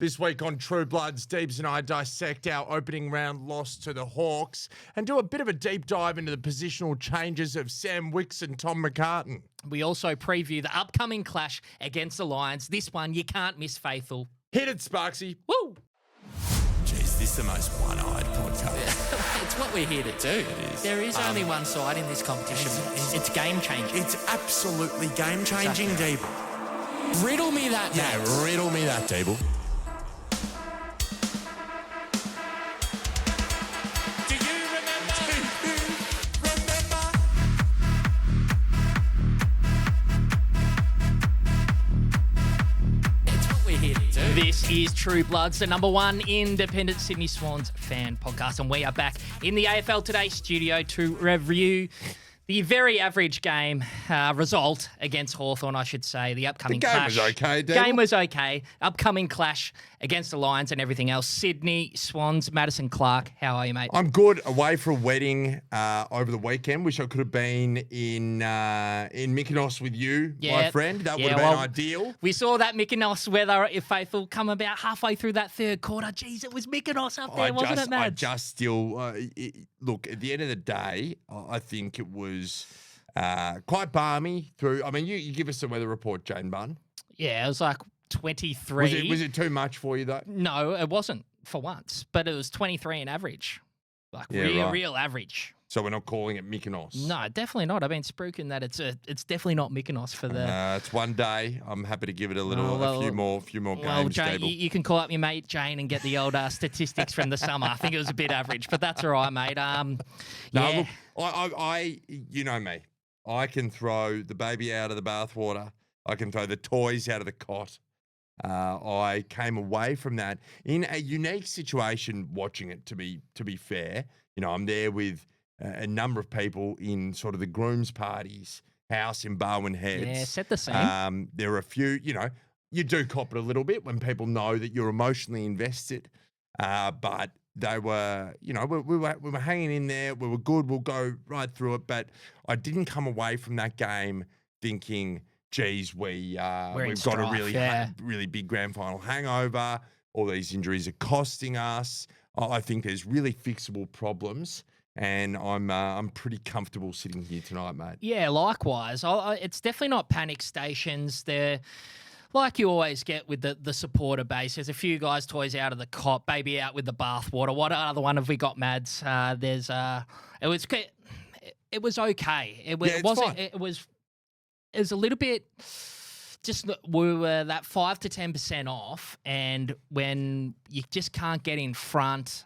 This week on True Bloods, Deebs and I dissect our opening round loss to the Hawks and do a bit of a deep dive into the positional changes of Sam Wicks and Tom McCartan. We also preview the upcoming clash against the Lions. This one you can't miss, Faithful. Hit it, Sparksy. Woo! Jeez, this is the most one-eyed podcast. It's what we're here to do. It is. There is only one side in this competition. It's game-changing. It's absolutely game-changing, Deeble. Riddle me that, Mads. Yeah, riddle me that, Deeble. This is True Bloods, the number one independent Sydney Swans fan podcast, and we are back in the AFL Today Studio to review the very average game result against Hawthorn, I should say. The upcoming clash. The game was okay, Dale. Game was okay. Upcoming clash against the Lions and everything else. Sydney Swans, Madison Clark. How are you, mate? I'm good. Away for a wedding over the weekend. Wish I could have been in Mykonos with you, my friend. That would have been ideal. We saw that Mykonos weather, if faithful, come about halfway through that third quarter. Jeez, it was Mykonos up there, wasn't it, Mads? Look, at the end of the day, I think it was quite balmy through. I mean, you give us the weather report, Jane Bunn. Yeah, it was like 23. Was it too much for you, though? No, it wasn't for once, but it was 23 in average. Like real average. So we're not calling it Mykonos? No, definitely not. I've been spooking that it's definitely not Mykonos for the... it's one day. I'm happy to give it a few more games. Well, Jane, you can call up your mate Jane and get the old statistics from the summer. I think it was a bit average, but that's all right, mate. Look, I you know me. I can throw the baby out of the bathwater. I can throw the toys out of the cot. I came away from that in a unique situation watching it, to be fair. You know, I'm there with a number of people in sort of the groom's party's house in Barwon Heads. Yeah, set the scene. There are a few, you do cop it a little bit when people know that you're emotionally invested. But they were, we were hanging in there. We were good. We'll go right through it. But I didn't come away from that game thinking, geez, we've got a really big grand final hangover. All these injuries are costing us. I think there's really fixable problems, and I'm pretty comfortable sitting here tonight, mate. Yeah, likewise. It's definitely not panic stations. They're like you always get with the supporter base. There's a few guys' toys out of the cot, baby out with the bathwater. What other one have we got, Mads? It was okay. It was a little bit. Just we were that 5 to 10% off, and when you just can't get in front,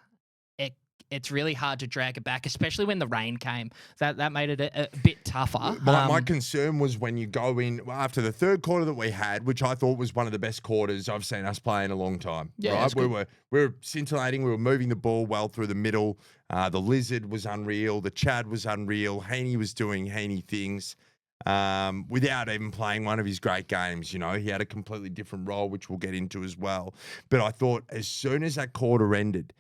it's really hard to drag it back, especially when the rain came. That made it a bit tougher. My concern was when you go in after the third quarter that we had, which I thought was one of the best quarters I've seen us play in a long time. Yeah, right? We were scintillating. We were moving the ball well through the middle. The Lizard was unreal. The Chad was unreal. Haney was doing Haney things. Without even playing one of his great games, he had a completely different role, which we'll get into as well. But I thought as soon as that quarter ended,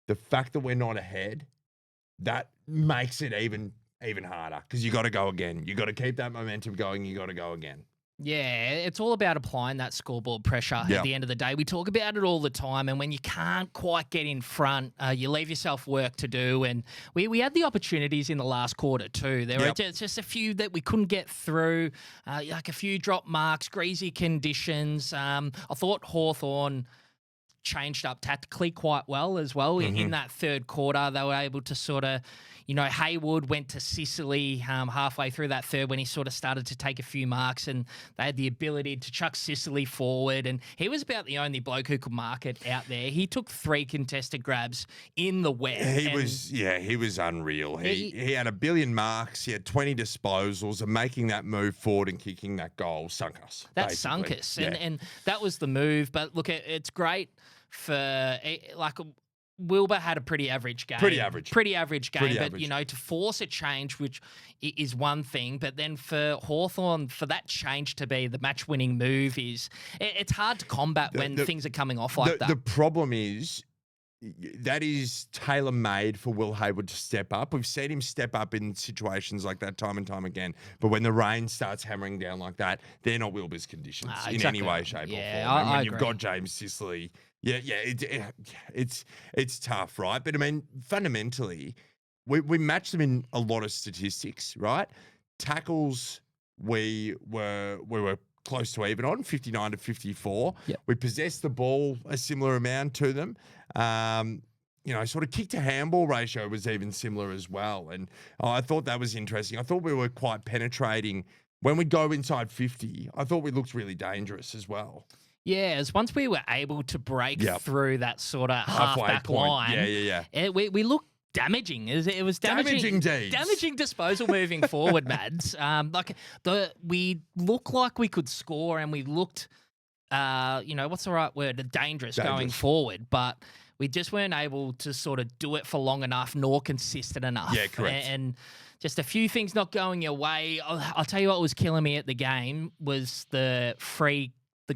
the fact that we're not ahead, that makes it even harder because you got to go again. You got to keep that momentum going. You got to go again. Yeah, it's all about applying that scoreboard pressure at the end of the day. We talk about it all the time, and when you can't quite get in front, you leave yourself work to do. And we had the opportunities in the last quarter too. There were just a few that we couldn't get through, like a few drop marks, greasy conditions. I thought Hawthorn changed up tactically quite well as well. In that third quarter, they were able to sort of, Haywood went to Sicily halfway through that third when he sort of started to take a few marks, and they had the ability to chuck Sicily forward, and he was about the only bloke who could mark it out there. He took 3 contested grabs in the wet. He was unreal. He had a billion marks. He had 20 disposals, and making that move forward and kicking that goal sunk us. That sunk us, and that was the move. But look, it's great for Wilbur had a pretty average game. Pretty average game. To force a change, which is one thing, but then for Hawthorn, for that change to be the match-winning move it's hard to combat when things are coming off like that. The problem is that is tailor-made for Will Hayward to step up. We've seen him step up in situations like that time and time again. But when the rain starts hammering down like that, they're not Wilbur's conditions in any way, shape, or form. And when you've got James Sicily, it's tough, right? But I mean, fundamentally, we match them in a lot of statistics, right? Tackles, we were close to even on 59 to 54. Yep. We possessed the ball a similar amount to them. Sort of kick to handball ratio was even similar as well. And I thought that was interesting. I thought we were quite penetrating. When we go inside 50, I thought we looked really dangerous as well. Yeah, as once we were able to break through that sort of half-back line, we looked damaging. It was damaging. Damaging disposal moving forward, Mads. We looked like we could score, and we looked, what's the right word? Dangerous going forward, but we just weren't able to sort of do it for long enough, nor consistent enough. Yeah, correct. And just a few things not going your way. I'll tell you what was killing me at the game was the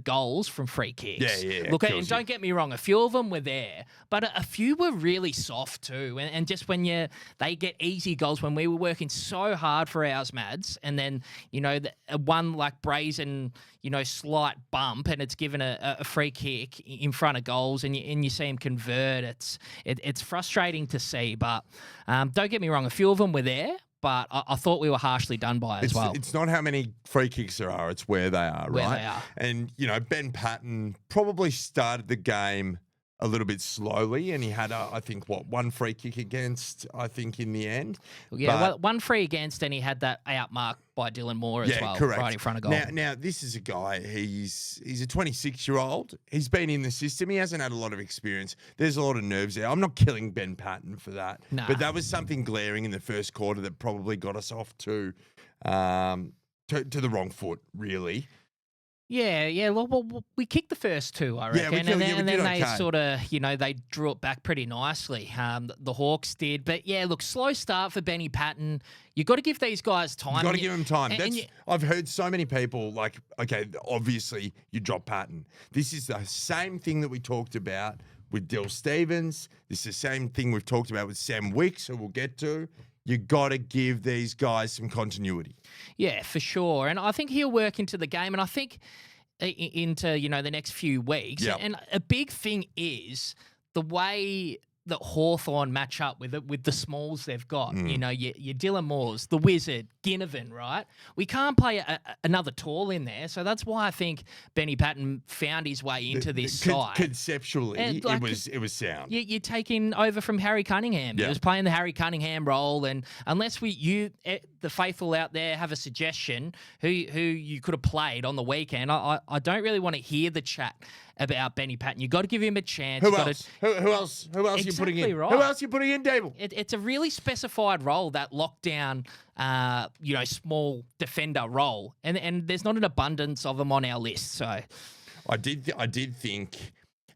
goals from free kicks. Look, and don't get me wrong, a few of them were there, but a few were really soft too. And just when they get easy goals, when we were working so hard for ours, Mads, and then, one like brazen, slight bump, and it's given a free kick in front of goals, and you see him convert. It's frustrating to see, but don't get me wrong, a few of them were there. But I thought we were harshly done by as well. It's not how many free kicks there are, it's where they are, right? Where they are. And, Ben Patton probably started the game a little bit slowly, and he had, one free kick against, in the end. Yeah, one free against, and he had that out mark by Dylan Moore as well, correct. right in front of goal. Now this is a guy, he's a 26-year-old. He's been in the system. He hasn't had a lot of experience. There's a lot of nerves there. I'm not killing Ben Patton for that. Nah. But that was something glaring in the first quarter that probably got us off to the wrong foot, really. Yeah. Well, we kicked the first two, I reckon, and then they sort of, they drew it back pretty nicely. The Hawks did, but look, slow start for Benny Patton. You got to give these guys time. You got to give them time. I've heard so many people like, okay, obviously you drop Patton. This is the same thing that we talked about with Dill Stevens. This is the same thing we've talked about with Sam Wicks, who we'll get to. You got to give these guys some continuity. Yeah, for sure. And I think he'll work into the game, and I think into, the next few weeks. Yep. And a big thing is the way that Hawthorn match up with the smalls they've got. Your Dylan Moores, the Wizard, Ginnivan, right? We can't play another tall in there, so that's why I think Benny Patton found his way into this side. Conceptually, it was sound. You're taking over from Harry Cunningham. He was playing the Harry Cunningham role, and unless the faithful out there have a suggestion who you could have played on the weekend, I don't really want to hear the chat about Benny Patton. You got to give him a chance. Who else? Who else? Exactly, you putting in? Right. Who else you putting in, Dable? It's a really specified role, that lockdown, small defender role, and there's not an abundance of them on our list. So, I did think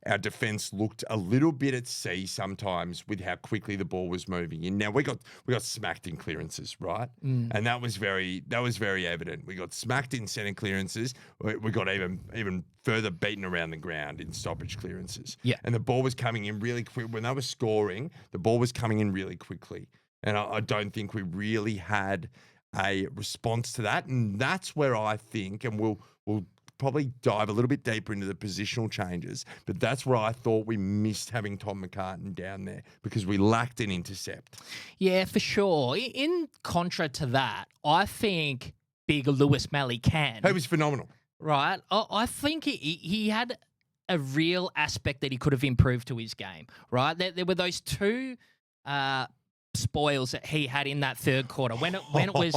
our defence looked a little bit at sea sometimes with how quickly the ball was moving. And now we got smacked in clearances, right? And that was very evident. We got smacked in centre clearances. We got even further beaten around the ground in stoppage clearances. Yeah. And the ball was coming in really quick. When they were scoring, the ball was coming in really quickly. And I don't think we really had a response to that. And that's where I think, and we'll probably dive a little bit deeper into the positional changes, but that's where I thought we missed having Tom McCartan down there because we lacked an intercept. Yeah, for sure. In contra to that, I think big Lewis Malley can. He was phenomenal. Right. I think he had a real aspect that he could have improved to his game, right? There were those two spoils that he had in that third quarter when it was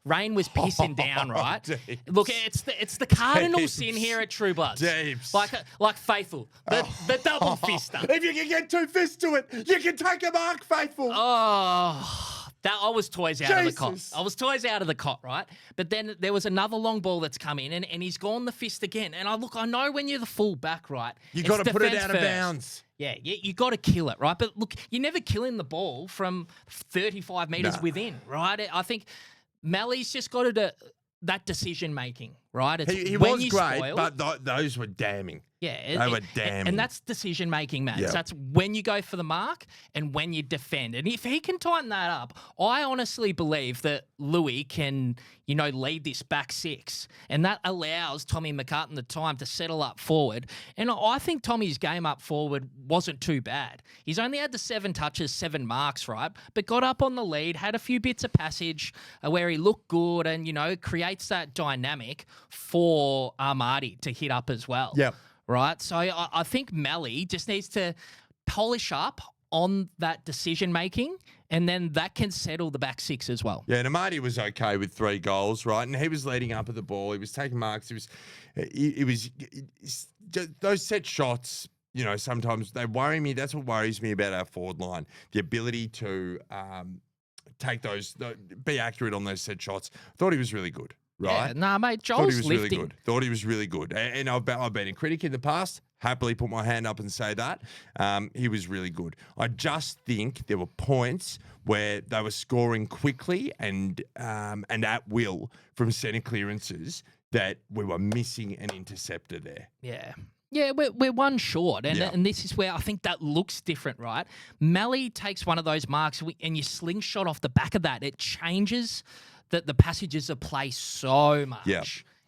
rain was pissing down, right? Deebs. Look, it's the Cardinals in here at True Bloods. Deebs. Like Faithful, the double fister. If you can get two fists to it, you can take a mark, Faithful. Oh, I was toys out of the cot. Jesus. I was toys out of the cot, right? But then there was another long ball that's come in, and he's gone the fist again. And I know when you're the full back, right? You got to put it out of bounds. Yeah, you got to kill it, right? But look, you're never killing the ball from 35 metres within, right? I think Mally's just got to do that decision making, right? It's He when was you great, spoil. but those were damning. Yeah, They were damning. and that's decision making, Mads. Yep. That's when you go for the mark and when you defend. And if he can tighten that up, I honestly believe that Louis can, lead this back six, and that allows Tommy McCartan the time to settle up forward. And I think Tommy's game up forward wasn't too bad. He's only had the 7 touches, 7 marks, right? But got up on the lead, had a few bits of passage where he looked good, and creates that dynamic for Armadi to hit up as well. Yep. Right. So I think Melly just needs to polish up on that decision making, and then that can settle the back six as well. Yeah, and Amadi was okay with 3 goals, right? And he was leading up at the ball. He was taking marks. It was those set shots. Sometimes they worry me. That's what worries me about our forward line: the ability to take those, be accurate on those set shots. Thought he was really good. Right? Yeah, nah, mate, Joel's Thought he was lifting. really good. Thought he was really good. And I've been a critic in the past. Happily put my hand up and say that. He was really good. I just think there were points where they were scoring quickly and at will from centre clearances that we were missing an interceptor there. Yeah. Yeah, we're one short, and this is where I think that looks different, right? Melly takes one of those marks, and you slingshot off the back of that. It changes the passages of play so much. Yeah.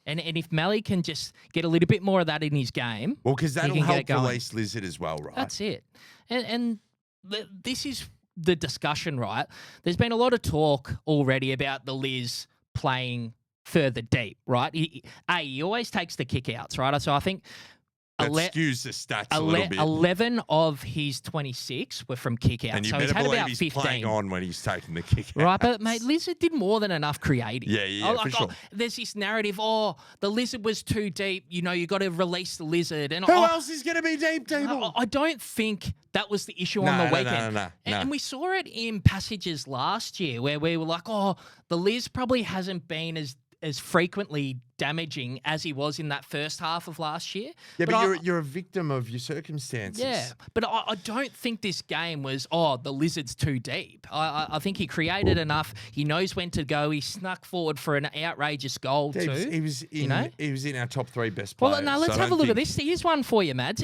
And if Melly can just get a little bit more of that in his game, well, because that'll he can help get going. release Lizard as well, right? That's it. And this is the discussion, right? There's been a lot of talk already about the Liz playing further deep, right? He always takes the kickouts, right? So I think That skews the stats a little bit. 11 of his 26 were from kickouts. And you so better he's had believe about he's 15. playing on when he's taking the kick out. Right, but mate, Lizard did more than enough creating. Yeah, for sure. There's this narrative, the Lizard was too deep. You got to release the Lizard. And Who else is going to be deep, Deeble? I don't think that was the issue on the weekend. No. And we saw it in passages last year where we were like, the Liz probably hasn't been as frequently damaging as he was in that first half of last year. Yeah, but you're a victim of your circumstances. Yeah, but I don't think this game was, the Lizard's too deep. I think he created enough. He knows when to go. He snuck forward for an outrageous goal too. He was in our top 3 best players. Well, no, let's have a look at this. Here's one for you, Mads.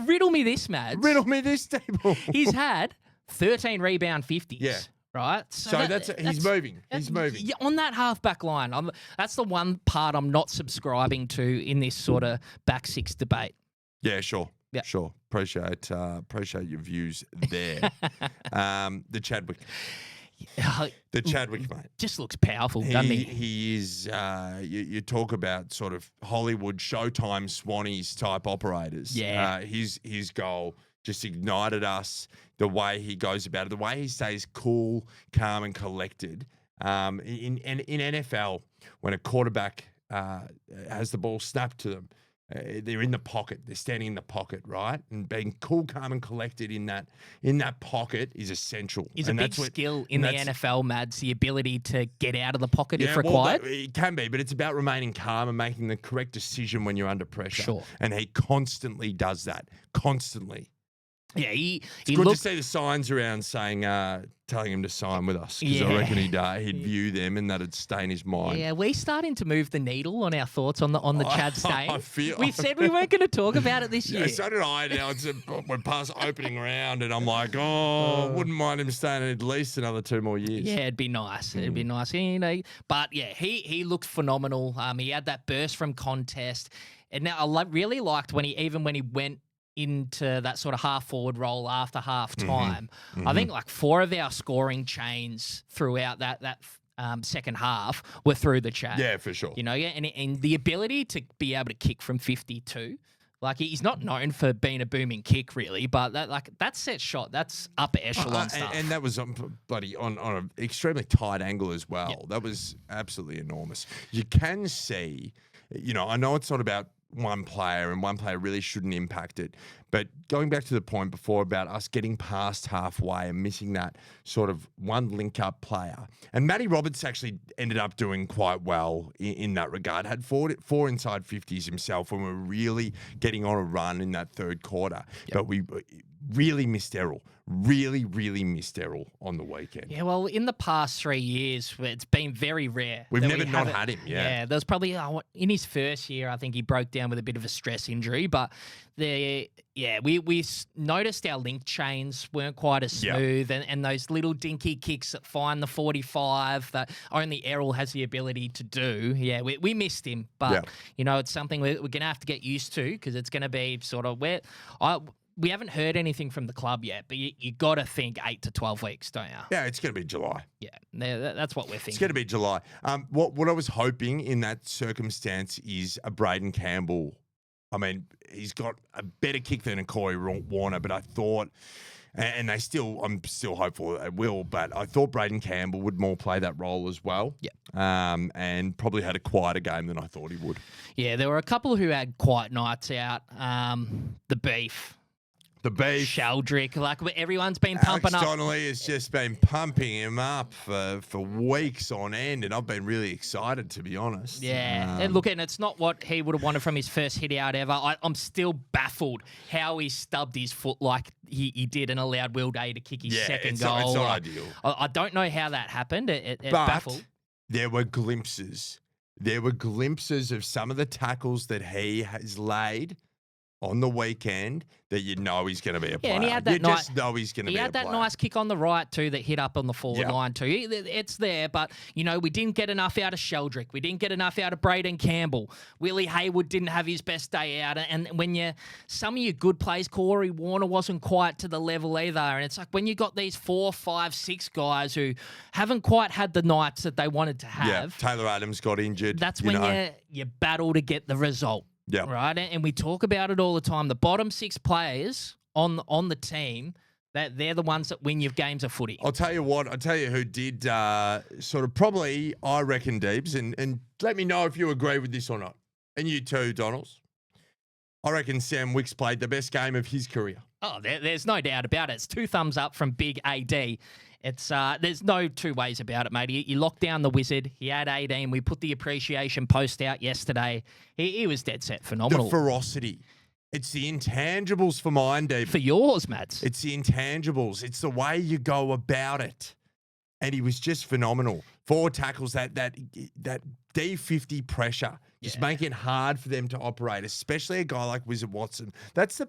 Riddle me this, Mads. Riddle me this, Deeble. He's had 13 rebound 50s. Yeah. Right? So he's moving. He's moving. Yeah, on that half-back line, that's the one part I'm not subscribing to in this sort of back six debate. Yeah, sure. Yeah. Sure. Appreciate your views there. The Chadwick. The Chadwick, mate. Just looks powerful, doesn't he? He is, you talk about sort of Hollywood Showtime Swannies type operators. Yeah. His goal just ignited us. The way he goes about it, the way he stays cool, calm, and collected. In NFL, when a quarterback has the ball snapped to them, they're in the pocket. They're standing in the pocket, right? And being cool, calm, and collected in that pocket is essential. Is a big skill in the NFL, Mads, the ability to get out of the pocket if required. Well, it can be, but it's about remaining calm and making the correct decision when you're under pressure. Sure. And he constantly does that. Constantly. Yeah, he good to see the signs around saying, telling him to sign with us, because I reckon he'd view them and that'd stain his mind. Yeah, we're starting to move the needle on our thoughts on the Chad stain. We said we weren't going to talk about it this year. So did I. Now we're past opening round, and I'm like, wouldn't mind him staying at least another 2 more years. Yeah, it'd be nice. It'd be nice. But yeah, he looked phenomenal. He had that burst from contest, and now I really liked when he went into that sort of half-forward role after half-time. I think like 4 of our scoring chains throughout that second half were through the Chad. Yeah, for sure. And the ability to be able to kick from 52, like he's not known for being a booming kick really, but that set shot, that's upper echelon stuff. And that was on an extremely tight angle as well. Yep. That was absolutely enormous. You can see, I know it's not about one player, and one player really shouldn't impact it. But going back to the point before about us getting past halfway and missing that sort of one link-up player. And Matty Roberts actually ended up doing quite well in that regard. Had four inside 50s himself when we were really getting on a run in that third quarter. Yep. But really missed Errol. Really, really missed Errol on the weekend. Yeah, well, in the past 3 years, it's been very rare. We've that never we not haven't- had him, yeah. there was probably in his first year, I think he broke down with a bit of a stress injury, but we noticed our link chains weren't quite as smooth, and those little dinky kicks that find the 45 that only Errol has the ability to do. Yeah, we missed him, but it's something we're going to have to get used to, because it's going to be sort of we haven't heard anything from the club yet, but you got to think 8 to 12 weeks, don't you? Yeah, it's going to be July. Yeah, that's what we're thinking. It's going to be July. What I was hoping in that circumstance is a Braden Campbell. I mean, he's got a better kick than a Corey Warner, but I thought, and I'm still hopeful they will, but I thought Braden Campbell would more play that role as well. Yeah. And probably had a quieter game than I thought he would. Yeah, there were a couple who had quiet nights out. The beef. Sheldrick, like everyone's been pumping Alex up. Donnelly has just been pumping him up for weeks on end, and I've been really excited, to be honest. Yeah, and look, and it's not what he would have wanted from his first hit out ever. I'm still baffled how he stubbed his foot like he did and allowed Will Day to kick his second goal. It's not ideal. I don't know how that happened. It but baffled. There were glimpses. There were glimpses of some of the tackles that he has laid on the weekend that you know he's going to be a player. And he had that just know he's going to be a player. He had that nice kick on the right too that hit up on the forward line too. It's there, but we didn't get enough out of Sheldrick. We didn't get enough out of Braden Campbell. Willie Hayward didn't have his best day out, and when some of your good plays, Corey Warner wasn't quite to the level either. And it's like when you got these 4, 5, 6 guys who haven't quite had the nights that they wanted to have. Yeah, Taylor Adams got injured. That's when you battle to get the result. Yeah. Right. And we talk about it all the time. The bottom 6 players on the team, that they're the ones that win your games of footy. I'll tell you who did sort of probably, I reckon, Deebs, and let me know if you agree with this or not. And you too, Donalds. I reckon Sam Wicks played the best game of his career. Oh, there's no doubt about it. It's 2 thumbs up from Big AD. It's there's no two ways about it, mate. He locked down the wizard. He had 18. We put the appreciation post out yesterday. He was dead set phenomenal. The ferocity. It's the intangibles for mine, Deebs. For yours, Mads. It's the intangibles. It's the way you go about it. And he was just phenomenal. 4 tackles, that D50 pressure, just making it hard for them to operate, especially a guy like Wizard Watson. That's the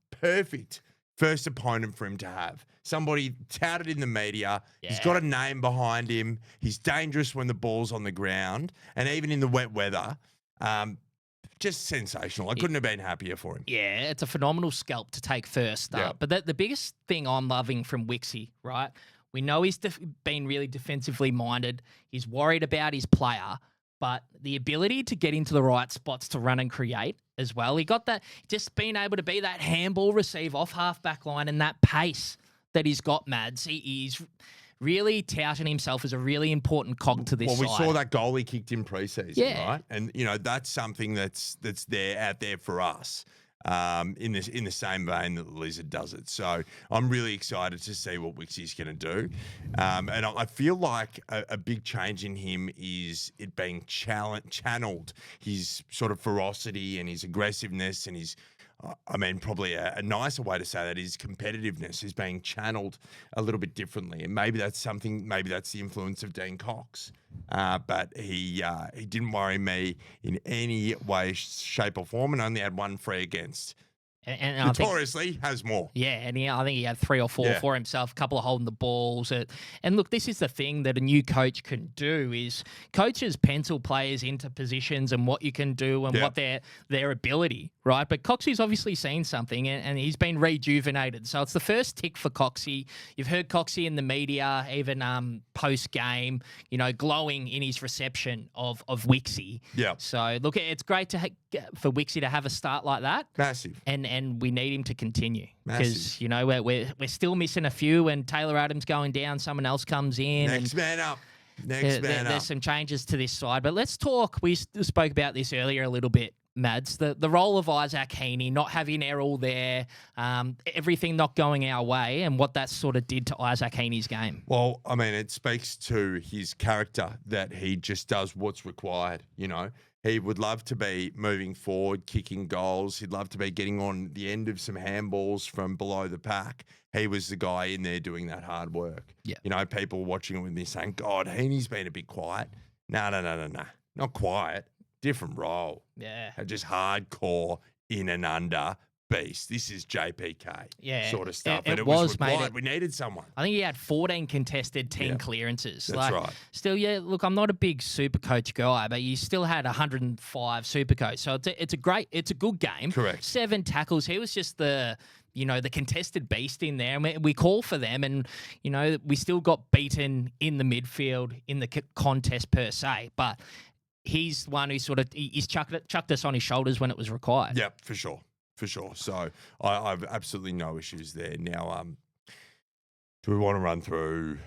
perfect first opponent for him to have. Somebody touted in the media. Yeah. He's got a name behind him. He's dangerous when the ball's on the ground. And even in the wet weather, just sensational. I couldn't have been happier for him. Yeah, it's a phenomenal scalp to take first up. But the biggest thing I'm loving from Wixie, right? We know he's been really defensively minded. He's worried about his player. But the ability to get into the right spots to run and create as well. He got that, just being able to be that handball receive off half-back line and that pace that he's got, Mads. He's really touting himself as a really important cog to this side. Well, we saw that goal he kicked in preseason, right? And, that's something that's out there for us. In the same vein that the Lizard does it. So I'm really excited to see what Wixie's going to do. And I feel like a big change in him is it being channeled, his sort of ferocity and his aggressiveness and his, probably a nicer way to say that is competitiveness is being channeled a little bit differently. And maybe that's the influence of Dean Cox. But he didn't worry me in any way, shape or form and only had 1 free against. And notoriously has more. Yeah, and I think he had 3 or 4 for himself, a couple of holding the balls. And look, this is the thing that a new coach can do is coaches pencil players into positions and what you can do and what their ability, right? But Coxie's obviously seen something and he's been rejuvenated. So it's the first tick for Coxie. You've heard Coxie in the media, even post-game, glowing in his reception of Wixie. Yeah. So look, it's great for Wixie to have a start like that. Massive. And we need him to continue because we're still missing a few. And Taylor Adams going down, someone else comes in. Next man up. There's some changes to this side, but let's talk. We spoke about this earlier a little bit, Mads. The role of Isaac Heaney, not having Errol there, everything not going our way, and what that sort of did to Isaac Heaney's game. Well, it speaks to his character that he just does what's required. He would love to be moving forward, kicking goals. He'd love to be getting on the end of some handballs from below the pack. He was the guy in there doing that hard work. Yeah. You know, people watching it with me saying, God, Heaney's been a bit quiet. No. Not quiet. Different role. Yeah. Just hardcore in and under beast. This is JPK sort of stuff. It and it was mate. required. We needed someone. I think he had 14 contested, 10 clearances. That's right. Still, look, I'm not a big super coach guy, but you still had 105 super coach. So it's a good game. Correct. 7 tackles. He was just the contested beast in there. And we call for them, and, we still got beaten in the midfield in the contest per se. But he's the one who he's chucked us on his shoulders when it was required. Yep, for sure. So I've absolutely no issues there. Now, do we want to run through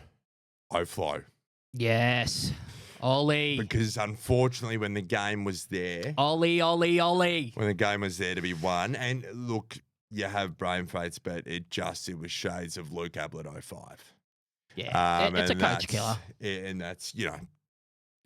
Oflo? Yes. Ollie. Because unfortunately, when the game was there. Ollie. When the game was there to be won. And look, you have brain fates, but it was shades of Luke Ablett 05. Yeah, it's a coach killer. And that's,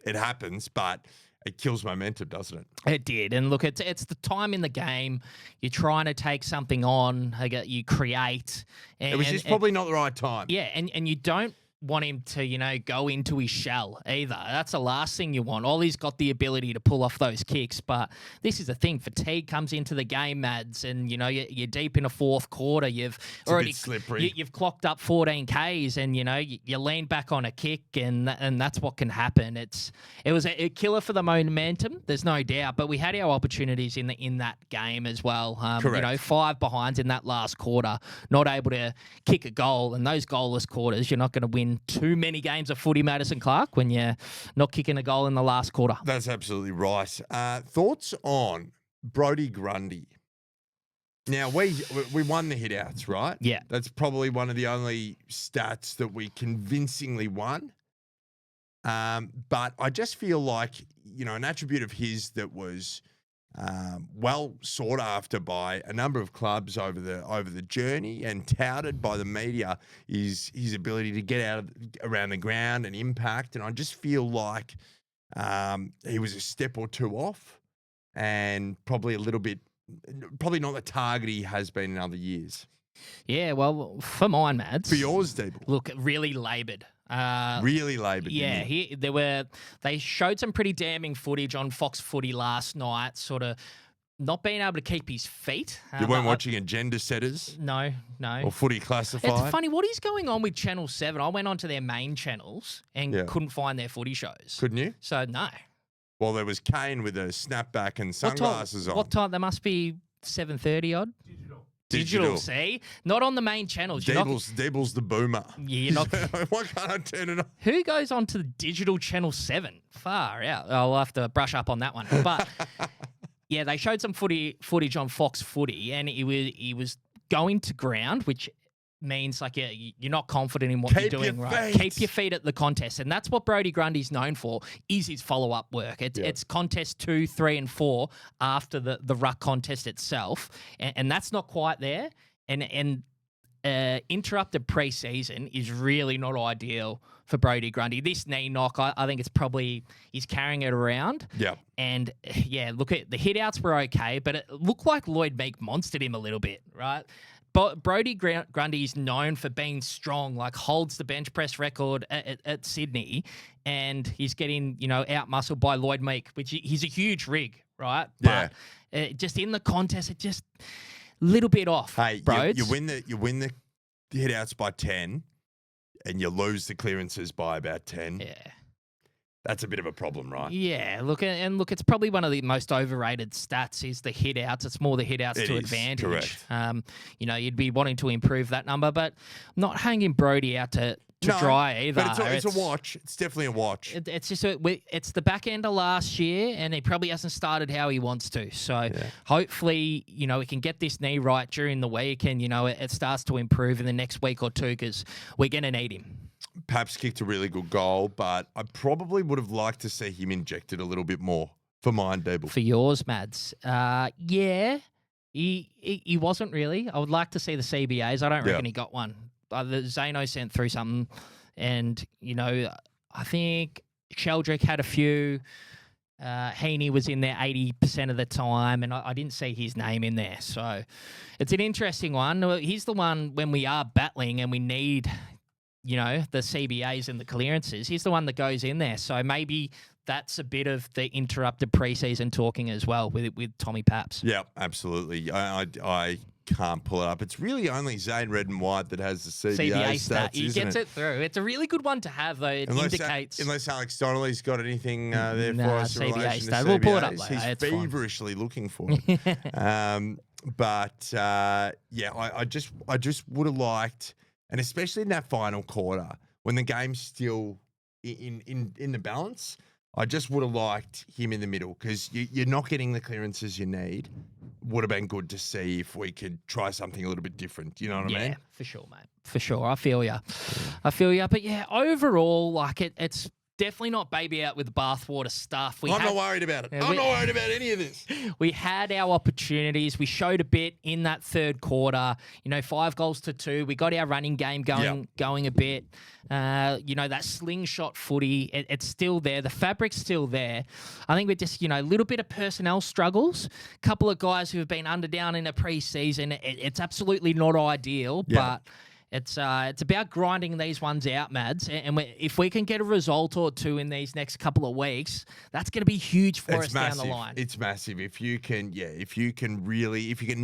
it happens, but it kills momentum, doesn't it? It did. And look, it's the time in the game. You're trying to take something on. You create. It was just probably not the right time. Yeah, and you don't want him to, go into his shell either. That's the last thing you want. Ollie's got the ability to pull off those kicks, but this is the thing. Fatigue comes into the game, Mads, and, you're deep in a fourth quarter. It's already slippery. You've clocked up 14 Ks, and, you lean back on a kick, and that's what can happen. It was a killer for the momentum, there's no doubt, but we had our opportunities in that game as well. Correct. 5 behinds in that last quarter, not able to kick a goal, and those goalless quarters, you're not going to win too many games of footy, Madison Clark, when you're not kicking a goal in the last quarter. That's absolutely right. Thoughts on Brodie Grundy? Now, we won the hit-outs, right? Yeah. That's probably one of the only stats that we convincingly won. But I just feel like, an attribute of his that was well sought after by a number of clubs over the journey and touted by the media is his ability to get around the ground and impact. And I just feel like he was a step or two off, and probably not the target he has been in other years. Yeah, well, for mine, Mads. For yours, Deeble. Look, really laboured. Really laboured. Yeah, they showed some pretty damning footage on Fox Footy last night, sort of not being able to keep his feet. You weren't watching Agenda Setters? No. Or Footy Classified? It's funny, what is going on with Channel 7? I went onto their main channels and couldn't find their footy shows. Couldn't you? So, no. Well, there was Kane with a snapback and sunglasses on. What time? There must be 7:30 odd. Digital, see? Not on the main channels. Deeble's the boomer. Yeah, you're not. Why can't I turn it on? Who goes on to the digital channel 7? Far out. I'll have to brush up on that one. But yeah, they showed some footage on Fox Footy, and he was going to ground, which means like you're not confident in what you're doing, right? Keep your feet at the contest. And that's what Brodie Grundy's known for, is his follow-up work. It's contest 2, 3, and 4 after the ruck contest itself. And that's not quite there. And interrupted pre-season is really not ideal for Brodie Grundy. This knee knock, I think it's probably he's carrying it around. Yeah. And yeah, look, at the hit-outs were okay, but it looked like Lloyd Meek monstered him a little bit, right? But Brodie Grundy is known for being strong, like holds the bench press record at Sydney, and he's getting, out-muscled by Lloyd Meek, which he's a huge rig, right? Yeah. But just in the contest, it just a little bit off, hey, bro. You win the hit-outs by 10, and you lose the clearances by about 10. Yeah. That's a bit of a problem, right? Yeah, look, it's probably one of the most overrated stats is the hit-outs. It's more the hit-outs to advantage. Correct. You'd be wanting to improve that number, but not hanging Brodie out to dry either. But it's a watch. It's definitely a watch. It's just it's the back end of last year, and he probably hasn't started how he wants to. So hopefully, we can get this knee right during the week, and it starts to improve in the next week or two because we're going to need him. Paps kicked a really good goal, but I probably would have liked to see him injected a little bit more for mine, Deeble. For yours, Mads. Yeah, he wasn't really. I would like to see the CBAs. I don't reckon he got one. The Zano sent through something, and I think Sheldrick had a few. Heaney was in there 80% of the time, and I didn't see his name in there. So it's an interesting one. He's the one when we are battling and we need, the CBAs and the clearances. He's the one that goes in there. So maybe that's a bit of the interrupted preseason talking as well with Tommy Paps. Yeah, absolutely. I can't pull it up. It's really only Zane Red and White that has the CBA stats. He gets it through. It's a really good one to have, though. It indicates. Unless Alex Donnelly's got anything there for us in CBA relation stats. to We'll CBAs. pull it up later. He's It's feverishly looking for it. I just would have liked, and especially in that final quarter when the game's still in the balance, I just would have liked him in the middle because you're not getting the clearances you need. Would have been good to see if we could try something a little bit different. You know what I mean? Yeah, for sure, mate. For sure. I feel you. But yeah, overall, it's definitely not baby out with the bathwater stuff. I'm not worried about it. I'm not worried about any of this. We had our opportunities. We showed a bit in that third quarter. 5 goals to 2. We got our running game going a bit. That slingshot footy, it's still there. The fabric's still there. I think we're just, a little bit of personnel struggles. A couple of guys who have been down in a preseason. It's absolutely not ideal, but it's about grinding these ones out, Mads. And if we can get a result or two in these next couple of weeks, that's going to be huge for us down the line. It's massive. If you can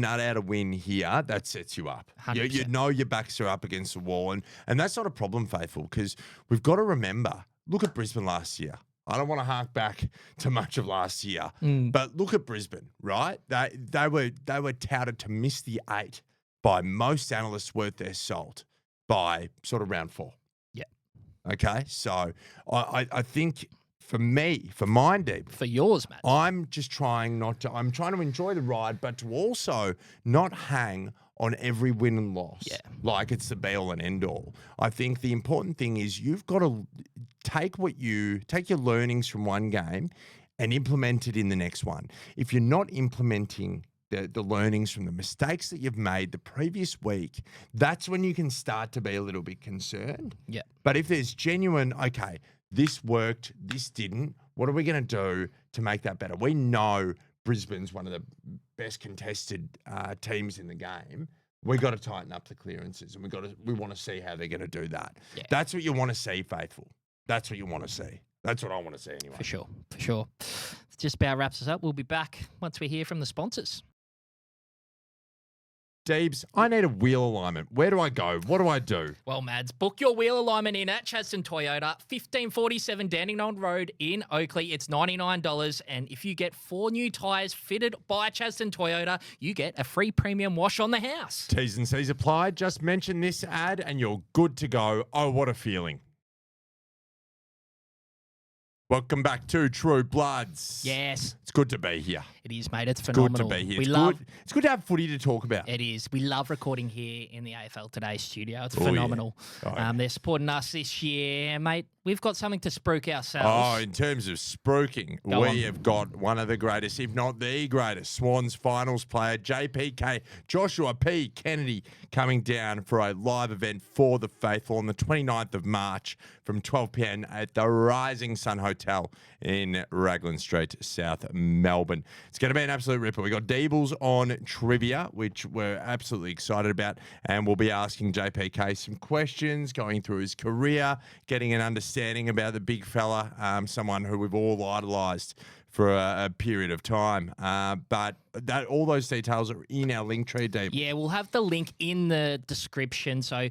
nut out a win here, that sets you up. You know your backs are up against the wall. And that's not a problem, Faithful, because we've got to remember, look at Brisbane last year. I don't want to hark back to much of last year, but look at Brisbane, right? They were touted to miss the 8 by most analysts worth their salt by sort of round 4. Yeah. Okay. So I think for mine, Deeb. For yours, Matt. I'm just trying I'm trying to enjoy the ride, but to also not hang on every win and loss. Yeah. Like it's the be all and end all. I think the important thing is you've got to take your learnings from one game and implement it in the next one. If you're not implementing the learnings from the mistakes that you've made the previous week, that's when you can start to be a little bit concerned. Yeah. But if there's genuine, okay, this worked, this didn't, what are we going to do to make that better? We know Brisbane's one of the best contested teams in the game. We got to tighten up the clearances, and we want to see how they're going to do that. Yeah. That's what you want to see, Faithful. That's what you want to see. That's what I want to see anyway. For sure. Just about wraps us up. We'll be back once we hear from the sponsors. Deebs, I need a wheel alignment. Where do I go? What do I do? Well, Mads, book your wheel alignment in at Chadstone Toyota, 1547 Dandenong Road in Oakley. It's $99. And if you get 4 new tyres fitted by Chadstone Toyota, you get a free premium wash on the house. T's and C's applied. Just mention this ad and you're good to go. Oh, what a feeling. Welcome back to True Bloods. Yes. It's good to be here. It is, mate. It's phenomenal. Good to be here. It's good to have footy to talk about. It is. We love recording here in the AFL Today Studio. It's phenomenal. Yeah. They're supporting us this year, mate. We've got something to spruik ourselves. Oh, in terms of spruiking, we have got one of the greatest, if not the greatest, Swans finals player, JPK, Joshua P. Kennedy, coming down for a live event for the Faithful on the 29th of March from 12 p.m. at the Rising Sun Hotel in Raglan Street, South Melbourne. It's going to be an absolute ripper. We got Deebles on trivia, which we're absolutely excited about, and we'll be asking JPK some questions, going through his career, getting an understanding about the big fella, someone who we've all idolised for a period of time. But all those details are in our link tree, Deep. Yeah, we'll have the link in the description. So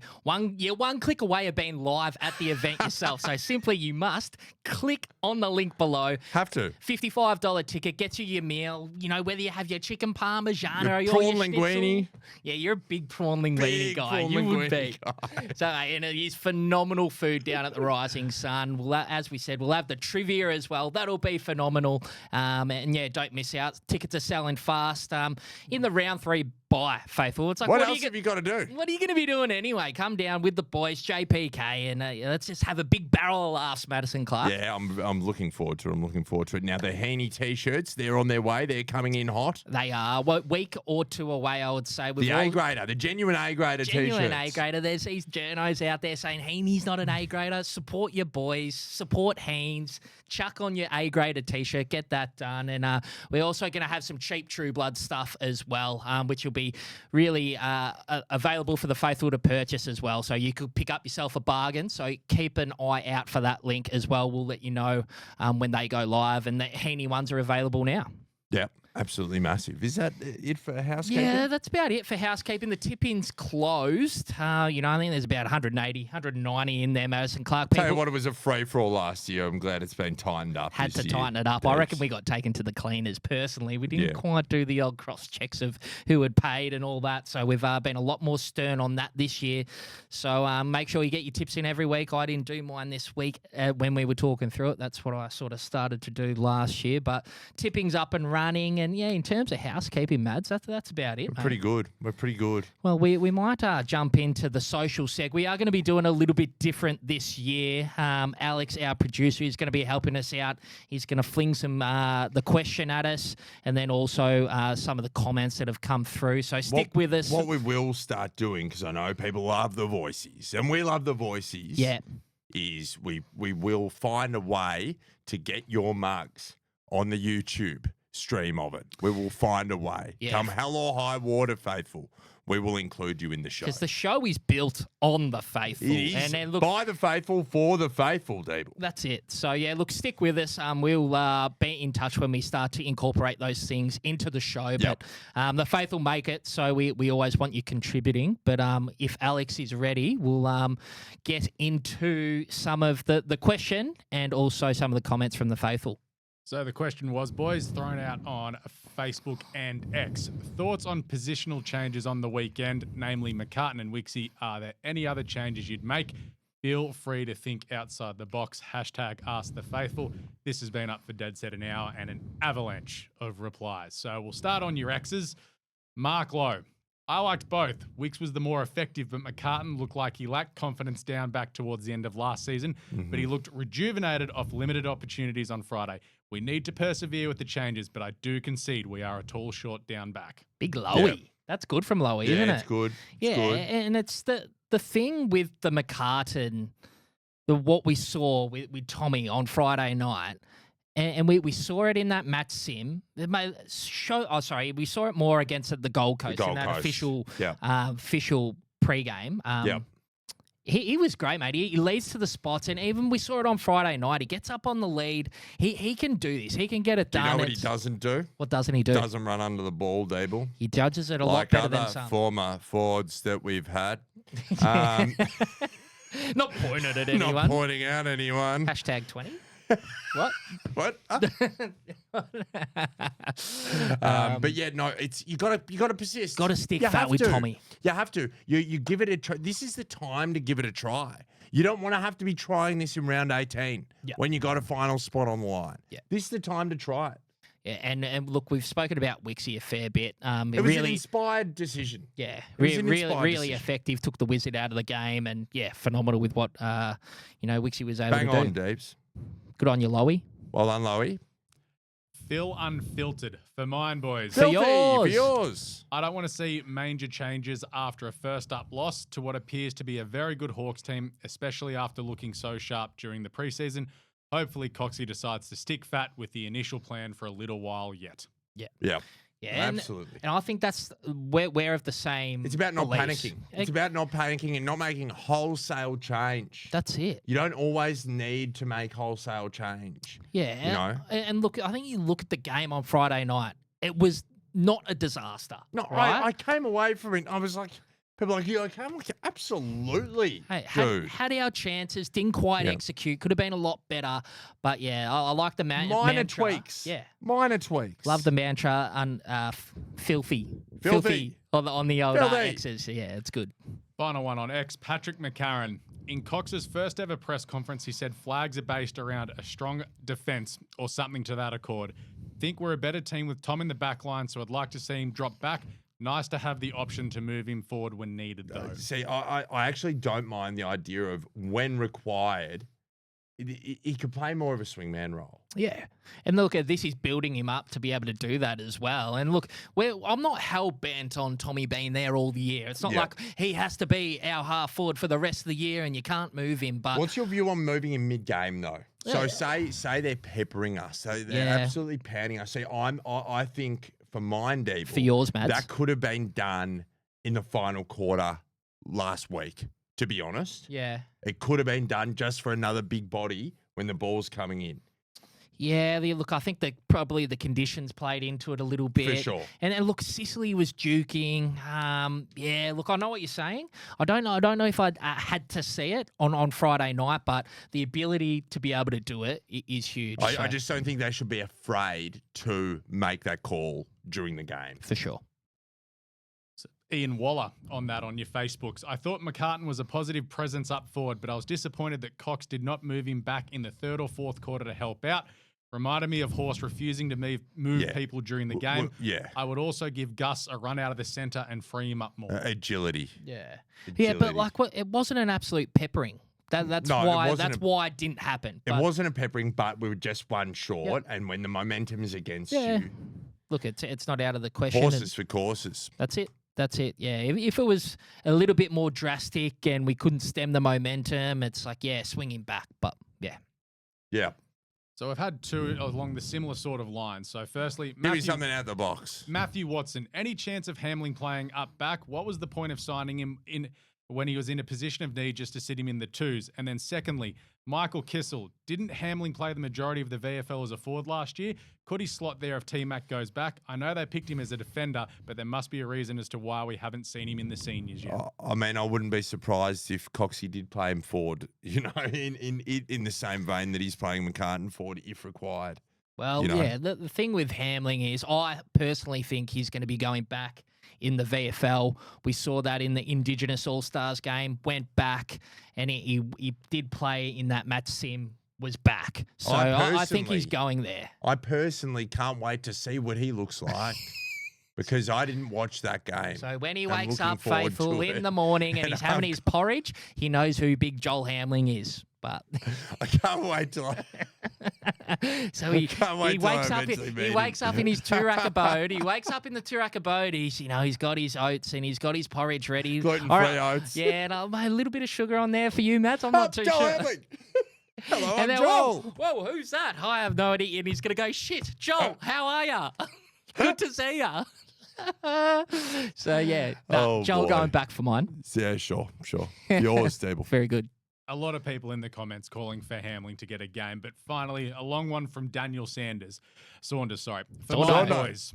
you're one click away of being live at the event yourself. So simply you must click on the link below. Have to. $55 ticket gets you your meal. Whether you have your chicken parmesan or your prawn linguine. Yeah, you're a big prawn linguine guy. You would be. So, and it is phenomenal food down at the Rising Sun. As we said, we'll have the trivia as well. That'll be phenomenal. And yeah, don't miss out. Tickets are selling fast. In the round 3 bye, faithful. It's like, What else have you got to do? What are you going to be doing anyway? Come down with the boys, JPK, and let's just have a big barrel of laughs, Madison Clark. Yeah, I'm looking forward to it. I'm looking forward to it. Now, the Heaney T-shirts, they're on their way. They're coming in hot. They are. Well, week or two away, I would say. The A-grader, the genuine A-grader T-shirts. Genuine A-grader. There's these journos out there saying, Heaney's not an A-grader. Support your boys. Support Haynes. Chuck on your A-grader T-shirt. Get that done. And we're also going to have some cheap True Blood stuff as well, which will be really available for the faithful to purchase as well. So you could pick up yourself a bargain. So keep an eye out for that link as well. We'll let you know when they go live. And the Heaney ones are available now. Yeah. Absolutely massive. Is that it for housekeeping? Yeah, that's about it for housekeeping. The tip-in's closed. I think there's about 180, 190 in there, Madison Clark. Tell you what, it was a free-for-all last year. I'm glad it's been tightened up. Had to tighten it up. I reckon we got taken to the cleaners personally. We didn't quite do the old cross-checks of who had paid and all that. So we've been a lot more stern on that this year. So make sure you get your tips in every week. I didn't do mine this week when we were talking through it. That's what I sort of started to do last year. But tipping's up and running. And, yeah, in terms of housekeeping, Mads, that's about it. We're pretty good. We're pretty good. Well, we might jump into the social seg. We are going to be doing a little bit different this year. Alex, our producer, is going to be helping us out. He's going to fling some the question at us and then also some of the comments that have come through. So stick with us. What we will start doing, because I know people love the voices, and we love the voices, is we will find a way to get your mugs on the YouTube stream of it. We will find a way. Yeah. Come hell or high water, faithful, we will include you in the show. Because the show is built on the faithful. It is and then, look, by the faithful, for the faithful, Deeble. That's it. So, yeah, look, stick with us. We'll be in touch when we start to incorporate those things into the show. But the faithful make it, so we always want you contributing. But if Alex is ready, we'll get into some of the question and also some of the comments from the faithful. So the question was, boys, thrown out on Facebook and X. Thoughts on positional changes on the weekend, namely McCartan and Wixie. Are there any other changes you'd make? Feel free to think outside the box. Hashtag Ask the Faithful. This has been up for dead set an hour and an avalanche of replies. So we'll start on your X's. Mark Lowe. I liked both. Wicks was the more effective, but McCartan looked like he lacked confidence down back towards the end of last season, but he looked rejuvenated off limited opportunities on Friday. We need to persevere with the changes, but I do concede we are a tall short down back. Big Lowy. Yeah. That's good from Lowy, isn't it? Yeah, it's good. It's good. And it's the thing with the McCartan, what we saw with Tommy on Friday night, and we saw it in that match sim. We saw it more against the Gold Coast in that official pre-game. He was great, mate. He leads to the spots, and even we saw it on Friday night. He gets up on the lead. He can do this. He can get it done. You know what he doesn't do? What doesn't he do? Doesn't run under the ball, Deeble. He judges it a lot better than some. Like other former forwards that we've had. Not pointed at anyone. Not pointing out anyone. Hashtag 20. What? What? But yeah, no, it's you gotta persist. Got to stick fat with Tommy. You have to. You give it a try. This is the time to give it a try. You don't want to have to be trying this in round 18 when you got a final spot on the line. Yeah. This is the time to try it. Yeah, and look, we've spoken about Wixie a fair bit. It was an inspired decision. Yeah, really effective. Took the wizard out of the game, and phenomenal with what Wixie was able to do. Bang on, Deebs. Good on you, Lowy. Well done, Lowy. Phil Unfiltered for mine, boys. For yours. I don't want to see major changes after a first-up loss to what appears to be a very good Hawks team, especially after looking so sharp during the preseason. Hopefully, Coxie decides to stick fat with the initial plan for a little while yet. Yeah. Absolutely. And I think that's we're of the same. It's about not panicking. It's about not panicking and not making wholesale change. That's it. You don't always need to make wholesale change. Yeah. And look, I think you look at the game on Friday night. It was not a disaster. No, right? I came away from it. I was like, people are like, you okay? I'm like, absolutely. Hey, dude. Had our chances, didn't quite execute. Could have been a lot better. But I like the mantra. Tweaks. Yeah. Minor tweaks. Love the mantra on filthy on the old X's. Yeah, it's good. Final one on X. Patrick McCarran. In Cox's first ever press conference, he said flags are based around a strong defence or something to that accord. Think we're a better team with Tom in the back line, so I'd like to see him drop back. Nice to have the option to move him forward when needed, though. See, I actually don't mind the idea of when required, he could play more of a swingman role. Yeah. And look, this is building him up to be able to do that as well. And look, I'm not hell-bent on Tommy being there all the year. It's not like he has to be our half forward for the rest of the year and you can't move him. But what's your view on moving him mid-game, though? So say they're peppering us. So they're absolutely pounding us. See, I think for mine, Deebs, for yours, Mads, that could have been done in the final quarter last week, to be honest. Yeah. It could have been done just for another big body when the ball's coming in. Yeah, look, I think that probably the conditions played into it a little bit. For sure. And then, look, Sicily was juking. Yeah, look, I know what you're saying. I don't know if I had to see it on Friday night, but the ability to be able to do it is huge. I just don't think they should be afraid to make that call during the game. For sure. Ian Waller on that on your Facebooks. I thought McCartan was a positive presence up forward, but I was disappointed that Cox did not move him back in the third or fourth quarter to help out. Reminded me of Horse refusing to move people during the game. I would also give Gus a run out of the centre and free him up more. Agility. Yeah. Agility. Yeah, but like it wasn't an absolute peppering. That's why it didn't happen. It wasn't a peppering, but we were just one short, and when the momentum is against you. Look, it's not out of the question. Horses for courses. That's it. That's it. Yeah. If it was a little bit more drastic and we couldn't stem the momentum, it's like, swing him back. But yeah. Yeah. So we've had two along the similar sort of lines. So firstly, give me something out of the box. Matthew Watson, any chance of Hamling playing up back? What was the point of signing him in when he was in a position of need just to sit him in the twos? And then secondly, Michael Kissel, didn't Hamling play the majority of the VFL as a forward last year? Could he slot there if T-Mac goes back? I know they picked him as a defender, but there must be a reason as to why we haven't seen him in the seniors yet. I mean, I wouldn't be surprised if Coxie did play him forward, in the same vein that he's playing McCartan forward if required. Well, the thing with Hamling is I personally think he's going to be going back in the VFL. We saw that in the Indigenous All-Stars game, went back, and he did play in that match sim, was back. So I think he's going there. I personally can't wait to see what he looks like because I didn't watch that game. So when he wakes up faithful in the morning and he's having his porridge, he knows who Big Joel Hamling is. But I can't wait till so he wakes up. He wakes up in his Toorak abode. He wakes up in the Toorak abode. He's got his oats and he's got his porridge ready. Gluten-free oats. Yeah, and a little bit of sugar on there for you, Matt. I'm not too sure. Hello, and I'm then, Joel. Whoa, who's that? I have no idea. And he's gonna go, shit, Joel, how are ya? Good to see ya. So Joel going back for mine. Yeah, sure. Yours, Stable. Very good. A lot of people in the comments calling for Hamling to get a game, but finally, a long one from Daniel Saunders. For my boys.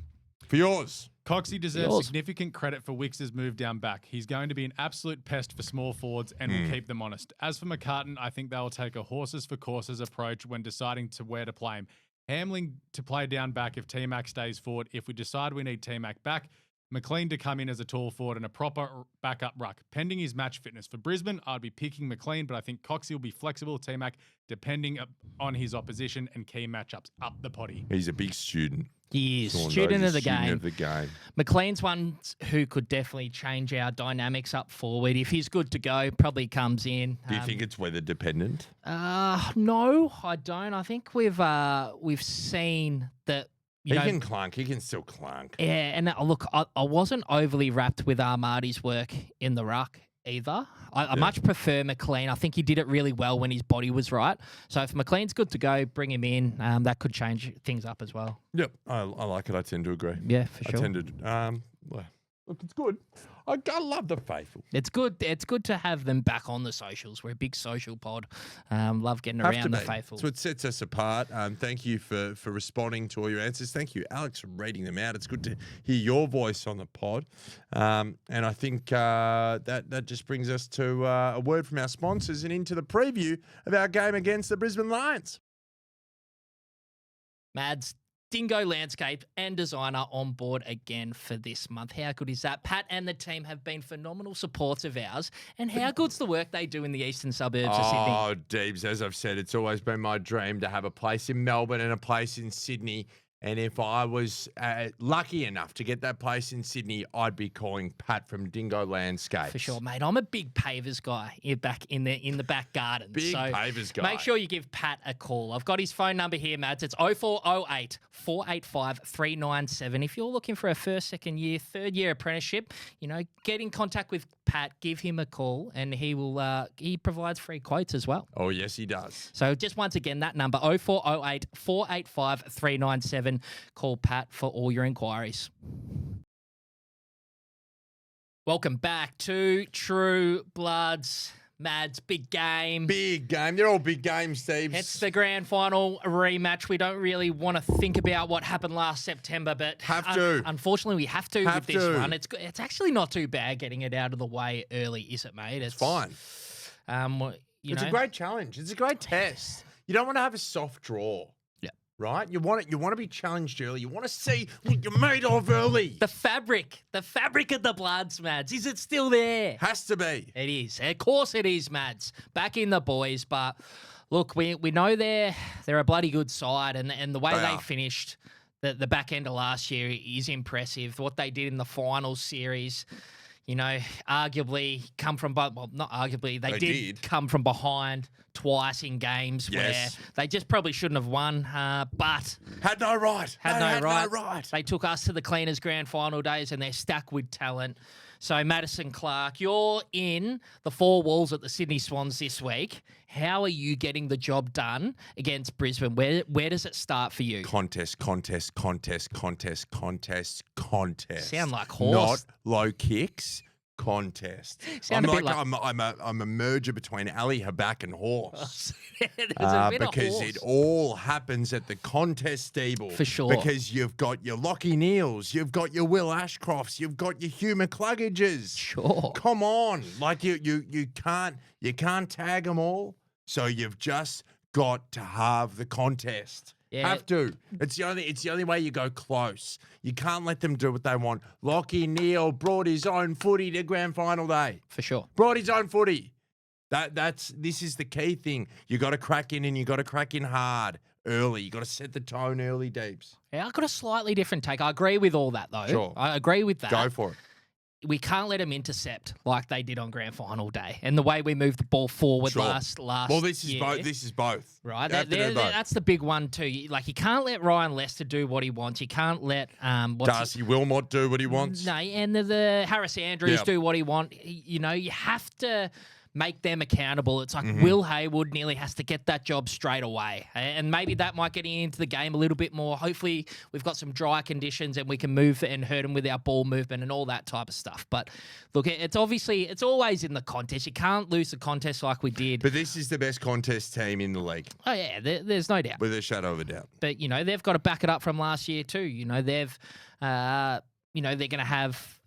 For yours. Coxie deserves significant credit for Wicks's move down back. He's going to be an absolute pest for small forwards and will keep them honest. As for McCartan, I think they will take a horses for courses approach when deciding to where to play him. Hamling to play down back if T-Mac stays forward. If we decide we need T-Mac back, McLean to come in as a tall forward and a proper backup ruck. Pending his match fitness. For Brisbane, I'd be picking McLean, but I think Coxie will be flexible to T-Mac depending on his opposition and key matchups up the potty. He's a big student. He is. Student of the game. McLean's one who could definitely change our dynamics up forward. If he's good to go, probably comes in. Do you think it's weather dependent? No, I don't. I think we've seen that. He can clunk. He can still clunk. Yeah, and look, I wasn't overly wrapped with Marty's work in the ruck either. I much prefer McLean. I think he did it really well when his body was right. So if McLean's good to go, bring him in. That could change things up as well. Yep, I like it. I tend to agree. Yeah, for sure. I tend to. Look, it's good. I love the faithful. It's good. It's good to have them back on the socials. We're a big social pod. Love getting around the faithful. That's what sets us apart. Thank you for responding to all your answers. Thank you, Alex, for reading them out. It's good to hear your voice on the pod. And I think that just brings us to a word from our sponsors and into the preview of our game against the Brisbane Lions. Mads, Dingo Landscape and Designer on board again for this month. How good is that? Pat and the team have been phenomenal supports of ours. And how good's the work they do in the eastern suburbs of Sydney? Oh, Deebs, as I've said, it's always been my dream to have a place in Melbourne and a place in Sydney. And if I was lucky enough to get that place in Sydney, I'd be calling Pat from Dingo Landscapes. For sure, mate. I'm a big pavers guy back in the back garden. Big pavers guy. Make sure you give Pat a call. I've got his phone number here, Mads. It's 0408 485 397. If you're looking for a first, second year, third year apprenticeship, get in contact with Pat, give him a call, and he provides free quotes as well. Oh, yes, he does. So just once again, that number 0408 485 397. Call Pat for all your inquiries. Welcome back to True Bloods. Mads, big game. Big game. They're all big games, Steve. It's the grand final rematch. We don't really want to think about what happened last September, but unfortunately we have to with this one. It's actually not too bad getting it out of the way early, is it, mate? It's fine. It's a great challenge. It's a great test. You don't want to have a soft draw. Right? You want to be challenged early. You want to see what you're made of early. The fabric of the Bloods, Mads. Is it still there? Has to be. It is. Of course it is, Mads. Back in the boys, but look, we know they're a bloody good side, and the way they finished the back end of last year is impressive. What they did in the finals series, arguably come from, well, not arguably, they did come from behind twice in games where they just probably shouldn't have won, but had no right. Had no right. They took us to the Cleaners grand final days, and they're stacked with talent. So Madison Clark, you're in the four walls at the Sydney Swans this week. How are you getting the job done against Brisbane? Where does it start for you? Contest. Sound like horse. Not low kicks. Contest. I'm a merger between Ali Habak and horse. There's a bit because of horse. It all happens at the contest stable. For sure. Because you've got your Lockie Neals, you've got your Will Ashcrofts, you've got your Hugh McCluggages. Sure. Come on. Like you can't tag them all. So you've just got to have the contest. Yeah. Have to. It's the only way you go close. You can't let them do what they want. Lockie Neal brought his own footy to grand final day. For sure. Brought his own footy. This is the key thing. You got to crack in, and you got to crack in hard early. You got to set the tone early, Deebs. Yeah, I've got a slightly different take. I agree with all that, though. Sure. I agree with that. Go for it. We can't let them intercept like they did on grand final day, and the way we moved the ball forward last Well, this is year. both. This is both. Right, Both. that's the big one too. You can't let Ryan Lester do what he wants. You can't let Darcy Wilmot do what he wants. No, and the Harris Andrews do what he wants. You have to make them accountable. It's like Will Hayward nearly has to get that job straight away. And maybe that might get into the game a little bit more. Hopefully we've got some dry conditions and we can move and hurt them with our ball movement and all that type of stuff. But look, it's always in the contest. You can't lose the contest like we did. But this is the best contest team in the league. Oh, yeah, there's no doubt. With a shadow of a doubt. But, they've got to back it up from last year too. They've, they're going to have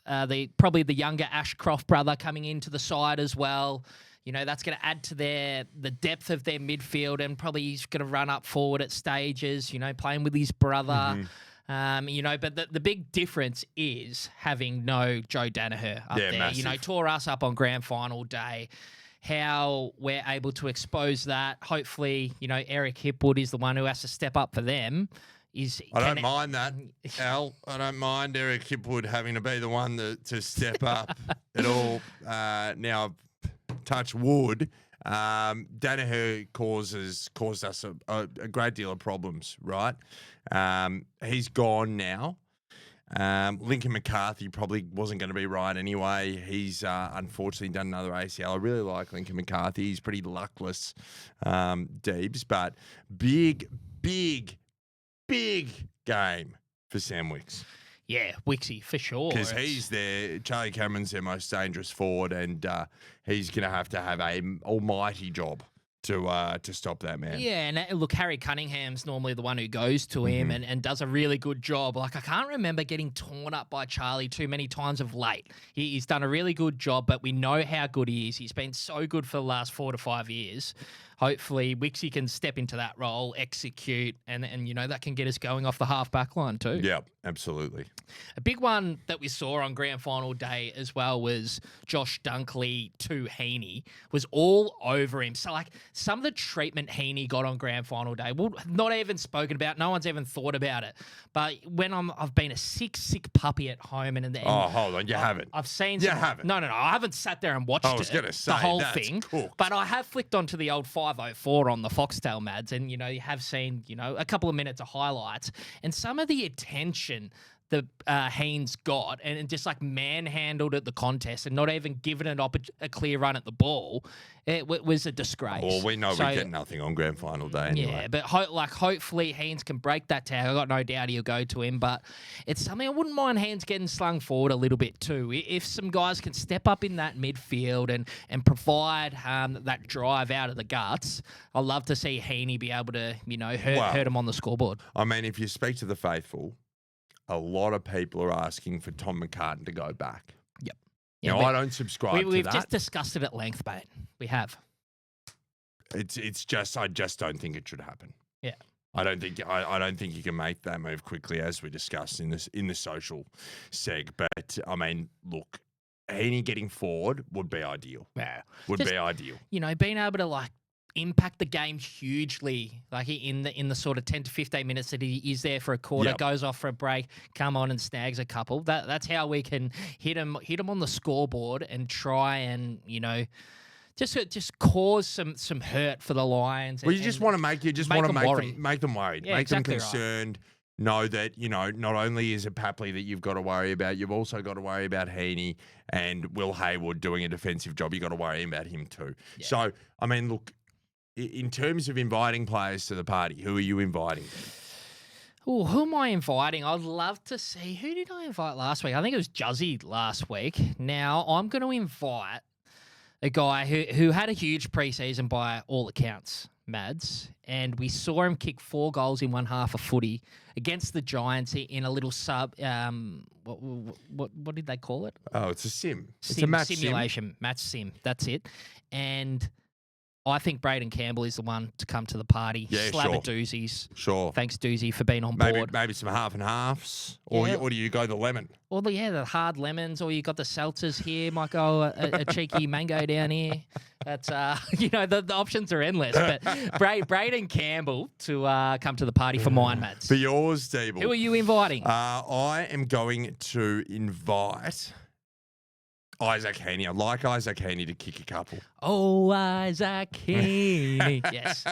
probably the younger Ashcroft brother coming into the side as well. That's going to add to the depth of their midfield, and probably he's going to run up forward at stages, playing with his brother. But the big difference is having no Joe Danaher up there. Massive. Tore us up on grand final day. How we're able to expose that. Hopefully, Eric Hipwood is the one who has to step up for them. I don't mind that, Al. I don't mind Eric Hipwood having to be the one to step up at all. Now, touch wood. Danaher caused us a great deal of problems, right? He's gone now. Lincoln McCarthy probably wasn't going to be right anyway. He's unfortunately done another ACL. I really like Lincoln McCarthy. He's pretty luckless, Deebs, but big game for Sam Wicks. Yeah, Wixie, for sure. Because he's there. Charlie Cameron's their most dangerous forward, and he's going to have an almighty job to stop that man. Yeah, and look, Harry Cunningham's normally the one who goes to him and does a really good job. Like, I can't remember getting torn up by Charlie too many times of late. He's done a really good job, but we know how good he is. He's been so good for the last 4 to 5 years. hopefully Wixie can step into that role, execute, and that can get us going off the half-back line too. Yeah, absolutely. A big one that we saw on grand final day as well was Josh Dunkley to Heaney was all over him. So, like, some of the treatment Heaney got on grand final day, well, not even spoken about. No one's even thought about it. But when I've been a sick puppy at home, and hold on, you haven't. I've seen. You haven't. No, I haven't sat there and watched I was gonna say, the whole that's thing. cooked. But I have flicked onto the old 504 on the Foxtel Mads, and you have seen a couple of minutes of highlights, and some of the attention that Haynes got and just like manhandled at the contest and not even given a clear run at the ball, it was a disgrace. Well, we know we get nothing on grand final day anyway. Yeah, but hopefully Haynes can break that tag. I got no doubt he'll go to him, but it's something I wouldn't mind Haynes getting slung forward a little bit too. If some guys can step up in that midfield and provide that drive out of the guts, I'd love to see Heaney be able to hurt him on the scoreboard. I mean, if you speak to the faithful, a lot of people are asking for Tom McCartan to go back. Yep. Yeah, I don't subscribe to that. We've just discussed it at length, mate. We have. It's just I just don't think it should happen. Yeah. I don't think you can make that move quickly, as we discussed in the social seg. But I mean, look, Heaney getting forward would be ideal. Yeah. Would be ideal. Being able to impact the game hugely, like in the sort of 10 to 15 minutes that he is there for a quarter, goes off for a break, come on and snags a couple. That's how we can hit him on the scoreboard and try and just cause some hurt for the Lions. Well, you just want to make them worried, yeah, make them exactly concerned. Right. Know that not only is it Papley that you've got to worry about, you've also got to worry about Heaney and Will Hayward doing a defensive job. You've got to worry about him too. Yeah. So I mean, look. In terms of inviting players to the party, who are you inviting? Oh, who am I inviting? I'd love to see. Who did I invite last week? I think it was Juzzy last week. Now, I'm going to invite a guy who had a huge preseason by all accounts, Mads, and we saw him kick 4 goals in one half of footy against the Giants in a little what did they call it? Oh, it's a sim. It's a match simulation. Match sim. That's it. And I think Braden Campbell is the one to come to the party. Yeah, Slab sure. of doozies. Sure. Thanks, Doozy, for being on board. Maybe some half and halves, or do you go the lemon? Or the hard lemons, or you got the seltzers here. Might go a cheeky mango down here. That's the options are endless. But Braden Campbell to come to the party for mine, Mads. For yours, Deeble. Who are you inviting? I am going to invite Isaac Heaney. I'd like Isaac Heaney to kick a couple. Oh, Isaac Heaney. Yes.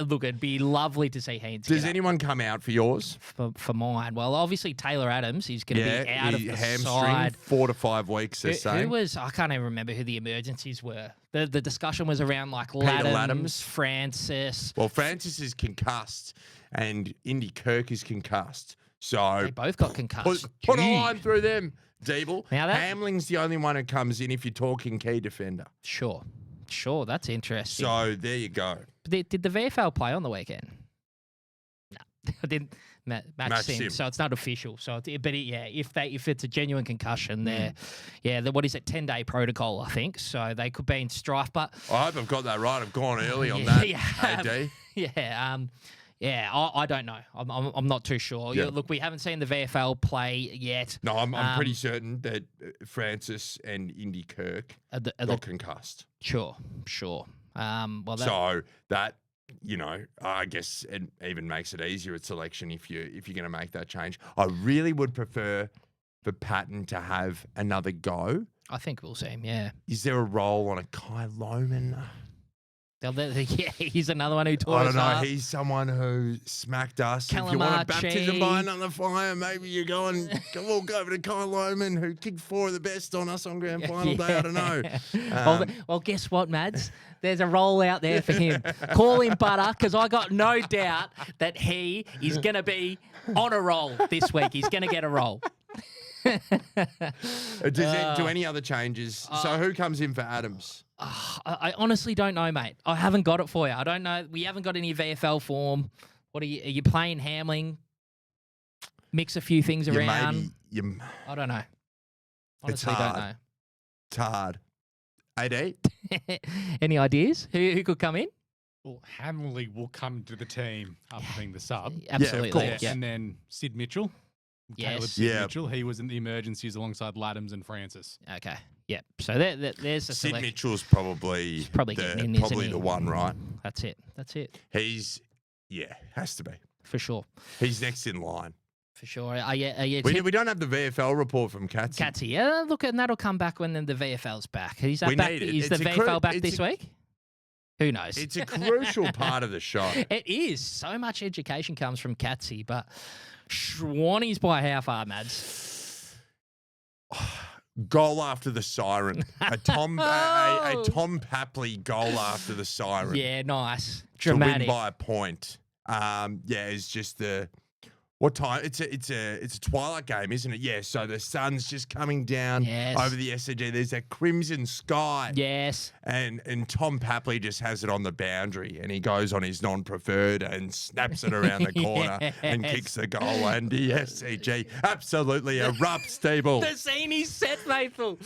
Look, it'd be lovely to see Haynes. Does anyone come out for yours? For mine? Well, obviously Taylor Adams. He's going to be out of the hamstring, side. 4 to 5 weeks, they're saying. Who was, I can't even remember who the emergencies were. The discussion was around Laddams, Francis. Well, Francis is concussed and Indy Kirk is concussed. So they both got concussed. Put a line through them. Deeble. Hamling's the only one who comes in if you're talking key defender. Sure, that's interesting. So there you go. Did the VFL play on the weekend? No, I didn't. Match sim, so it's not official. So, if it's a genuine concussion, what is it? 10-day protocol, I think. So they could be in strife. But I hope I've got that right. I've gone early on that. AD. Yeah, I don't know. I'm not too sure. Yeah. Look, we haven't seen the VFL play yet. No, I'm pretty certain that Francis and Indy Kirk got concussed. Sure. So that I guess it even makes it easier at selection if you're going to make that change. I really would prefer for Patton to have another go. I think we'll see him. Yeah. Is there a role on a Kai Lohman? Yeah, he's another one who taught us. I don't know. He's someone who smacked us. If you want a baptism by another fire, maybe you go and walk over to Kyle Lohman, who kicked 4 of the best on us on grand final day. I don't know. Well, guess what, Mads? There's a role out there for him. Call him Butter, because I got no doubt that he is going to be on a roll this week. He's going to get a roll. Do any other changes? So who comes in for Adams? I honestly don't know, mate. I haven't got it for you. I don't know. We haven't got any VFL form. Are you playing Hamling? Mix a few things around. I don't know. Honestly, don't know. It's hard. AD? Any ideas? Who could come in? Well, Hanley will come to the team after being the sub. Absolutely. course. Yeah. And then Sid Mitchell. Yes. Caleb Sid Yeah. Mitchell. He was in the emergencies alongside Laddams and Francis. Okay. Yep. So there's a Sid select. Mitchell's probably probably getting in, isn't probably he? the one, right? That's it. That's it. He's has to be. For sure. He's next in line. For sure. Are you We don't have the VFL report from Catsy. Catsy? Yeah, look, and that'll come back when the VFL's back. Is that We back? need it. Is the It's a VFL back it's this a- week? Who knows? It's a crucial part of the show. It is. So much education comes from Catsy, but Schwannies by how far, Mads? Goal after the siren. A Tom Papley goal after the siren. Yeah, nice. To win Dramatic. by a point. It's just the what time? It's a twilight game, isn't it? Yeah. So the sun's just coming down Yes. over the SCG. There's that crimson sky. Yes. And Tom Papley just has it on the boundary, and he goes on his non-preferred and snaps it around the corner and Yes. kicks the goal. And the SCG absolutely erupts, Steeble. The scene is set, faithful.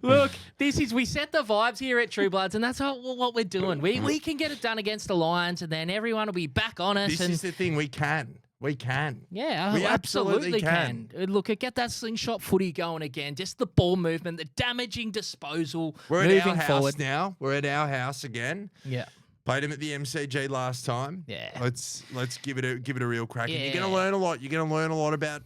Look, we set the vibes here at True Bloods, and that's what we're doing. We can get it done against the Lions, and then everyone will be back on us. This and is the thing. We can. Yeah, We absolutely absolutely can. Look, get that slingshot footy going again. Just the ball movement, the damaging disposal, We're at moving our house forward. now. We're at our house again. Yeah. Played him at the MCG last time. Yeah. Let's give it a real crack. And you're going to Yeah. learn a lot. You're going to learn a lot about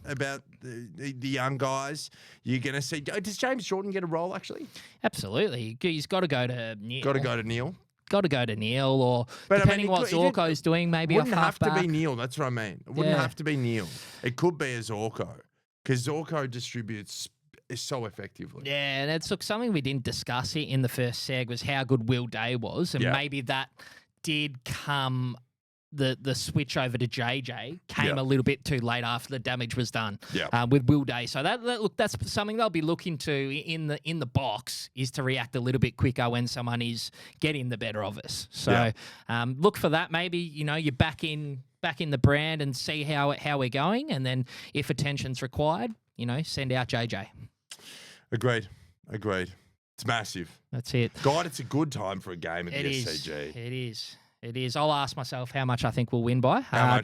the young guys. You're going to see. Does James Jordan get a role actually? Absolutely. He's got to go to Neil. Got to go to Neil. Got to go to Neil, or But, I mean, depending he what could- he didn't- Zorko's doing, maybe off Wouldn't have to halfback. be Neil. That's what I mean. It wouldn't Yeah. have to be Neil. It could be a Zorko because Zorko distributes so effectively. Yeah, and it's something we didn't discuss here in the first seg was how good Will Day was, and Yeah. maybe that did come. The switch over to JJ came Yeah. a little bit too late after the damage was done Yeah. with Will Day. So that's something they'll be looking to in the box is to react a little bit quicker when someone is getting the better of us. So look for that. Maybe you're back in the brand and see how we're going, and then if attention's required, send out JJ. Agreed. It's massive. That's it. God, it's a good time for a game at It the is. SCG. It is. It is. I'll ask myself how much I think we'll win by. How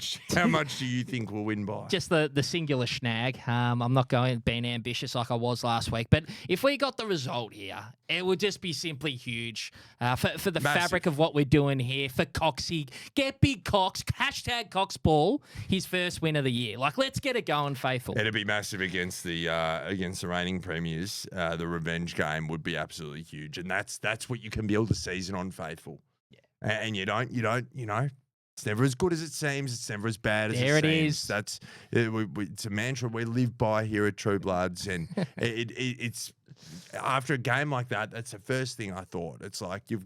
much do you think we'll win by? Just the singular snag. I'm not being ambitious like I was last week, but if we got the result here, it would just be simply huge for the Massive. fabric of what we're doing here. For Coxie, get big Cox. # Coxball. His first win of the year. Let's get it going, faithful. It'd be massive against the reigning premiers. The revenge game would be absolutely huge, and that's what you can build a season on, faithful. And you don't, it's never as good as it seems. It's never as bad as There it it seems. is. That's it's a mantra we live by here at True Bloods, and it's after a game like that. That's the first thing I thought. It's like you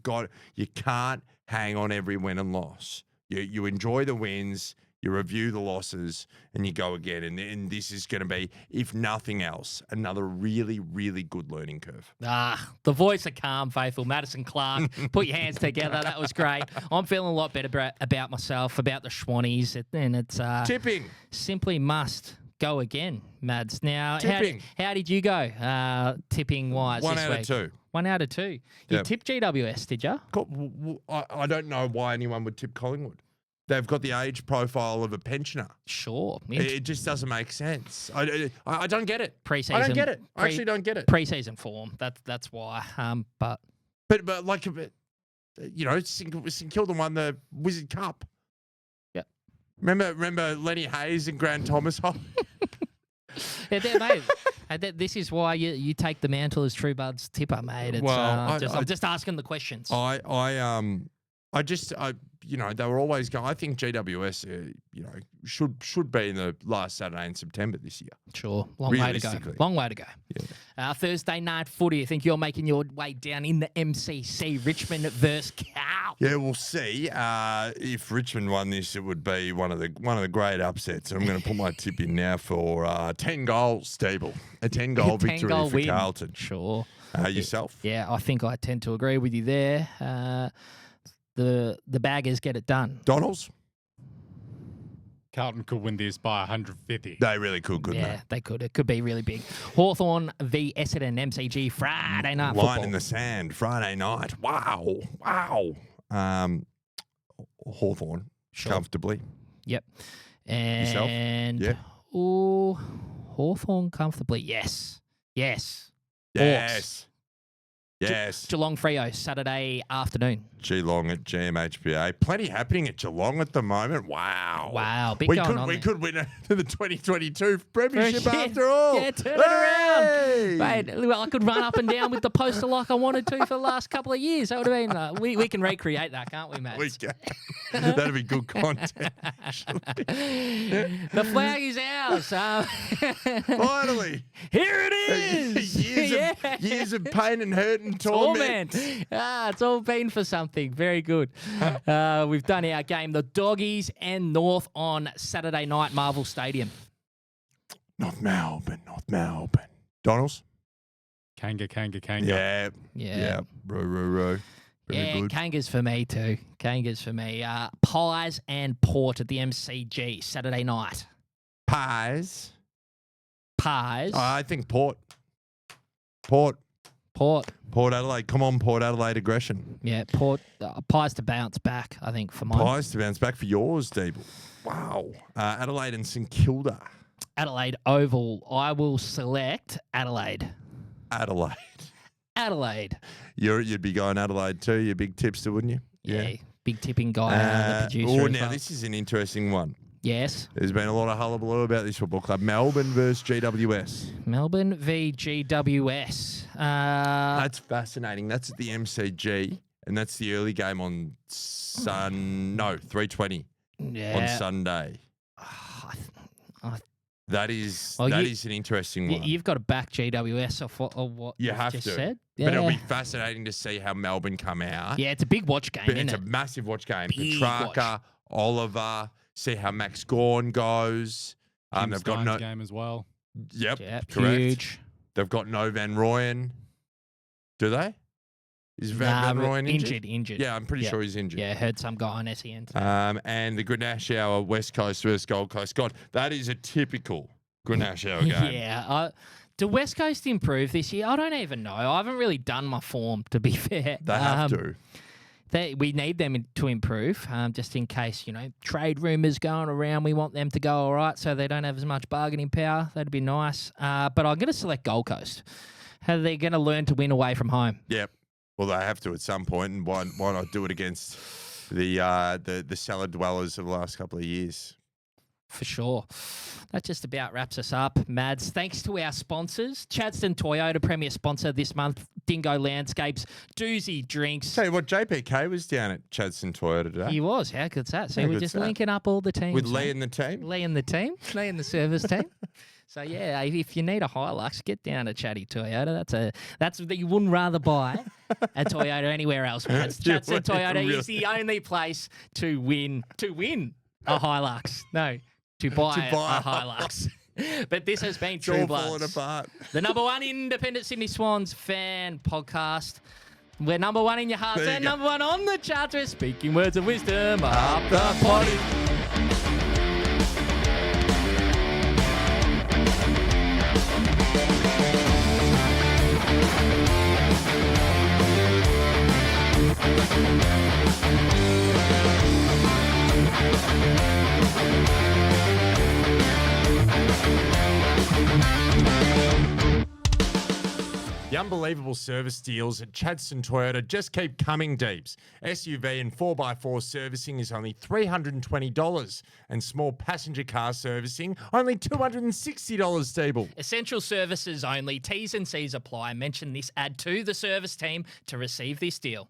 can't hang on every win and loss. You enjoy the wins. You review the losses and you go again. And this is going to be, if nothing else, another really, really good learning curve. The voice of calm, faithful. Madison Clark, put your hands together. That was great. I'm feeling a lot better about myself, about the Schwannies, and it's Tipping. simply must go again, Mads. Now, Tipping. how did you go tipping wise One this out of week? two. 1 out of 2. You Yep. tipped GWS, did you? I don't know why anyone would tip Collingwood. They've got the age profile of a pensioner. Sure. It just doesn't make sense. I don't get it. Preseason. I don't get it. I actually don't get it. Preseason form. That's why. But Like, St Kilda won the Wizard Cup. Yep. Remember Lenny Hayes and Grant Thomas? yeah, mate. This is why you take the mantle as True Buds tipper, mate. It's, Well, I'm just asking the questions. They were always going. I think GWS, should be in the last Saturday in September this year. Sure. Long way to go. Realistically. Long way to go. Yeah. Thursday night footy. I think you're making your way down in the MCC. Richmond versus Cow. Yeah, we'll see. If Richmond won this, it would be one of the great upsets. I'm going to put my tip in now for 10 goals, Stable. A 10-goal victory 10-goal for win. Carlton. Sure. Yourself? Yeah, I think I tend to agree with you there. The baggers get it done. Donalds? Carlton could win this by 150. They really could, couldn't Yeah, they could. It could be really big. Hawthorn v Essendon MCG Friday night Line football. in the sand, Friday night. Wow. Hawthorn, Sure. comfortably. Yep. Yourself? And Yeah. ooh, Hawthorn comfortably. Yes. Yes. Geelong Freo Saturday afternoon. Geelong at GMHBA. Plenty happening at Geelong at the moment. Wow. Wow, big We going could on we there. could win the 2022 premiership Yeah, after all. Yeah, turn it Hey! around. Mate, well, I could run up and down with the poster like I wanted to for the last couple of years. That would have been, we can recreate that, can't we, Matt? We can. That'd be good content, actually. The flag is ours. Finally. Here it is. Years of pain and hurt and torment. It's all been for something. Very good. We've done our game. The Doggies and North on Saturday night, Marvel Stadium. North Melbourne. Donalds? Kanga. Yeah. Row. Very good. Kangas for me too. Kangas for me. Pies and Port at the MCG Saturday night. Pies. Pies. I think Port. Port. Port Adelaide. Come on, Port Adelaide aggression. Yeah, Port. Pies to bounce back, I think, for mine. Pies to bounce back for yours, Deeble. Wow. Adelaide and St Kilda. Adelaide Oval. I will select Adelaide. You'd be going Adelaide too. You're a big tipster, wouldn't you? Yeah. Big tipping guy, the producer. Oh, as now well. this is an interesting one. Yes. There's been a lot of hullabaloo about this football club. Melbourne versus GWS. Melbourne v GWS. That's fascinating. That's at the MCG, and that's the early game on 3:20 on Sunday. That is an interesting one. You've got to back GWS off what You you've have just to. said. But it'll be fascinating to see how Melbourne come out. Yeah, it's a big watch game, But isn't it's it? a massive watch game. Big Petrarca, Oliver, see how Max Gawn goes. They've got no game as well. Yep, Yep, correct. huge. They've got no Van Rooyen. Do they? Is Van Rooyen Injured. Yeah, I'm pretty sure he's injured. Yeah, heard some guy on SEN. And the Grenache Hour West Coast versus Gold Coast. God, that is a typical Grenache Hour game. Yeah. Do West Coast improve this year? I don't even know. I haven't really done my form, to be fair. They have to. We need them to improve, just in case, trade rumours going around. We want them to go all right so they don't have as much bargaining power. That'd be nice. But I'm going to select Gold Coast. How are they going to learn to win away from home? Yep. Well, they have to at some point, and why not do it against the cellar dwellers of the last couple of years? For sure. That just about wraps us up, Mads. Thanks to our sponsors, Chadstone Toyota, premier sponsor this month, Dingo Landscapes, Doozy Drinks. Tell you what, JPK was down at Chadstone Toyota today. He was. How good's that? So How we're good's just that? linking up all the teams. With Lee and the team? Lee and the team. Lee and the service team. So, yeah, if you need a Hilux, get down to Chatty Toyota. That's that you wouldn't rather buy a Toyota anywhere else, Mads. Chadstone Toyota is the only place to win a Hilux. No, to buy a Hilux. But this has been True all Bloods, falling apart. the number one independent Sydney Swans fan podcast. We're number one in your hearts There you and go. number one on the charts. We're speaking words of wisdom up the potty. The unbelievable service deals at Chadstone Toyota just keep coming, Deebs. SUV and 4x4 servicing is only $320 and small passenger car servicing only $260, Deeble. Essential services only. T's and C's apply. Mention this ad to the service team to receive this deal.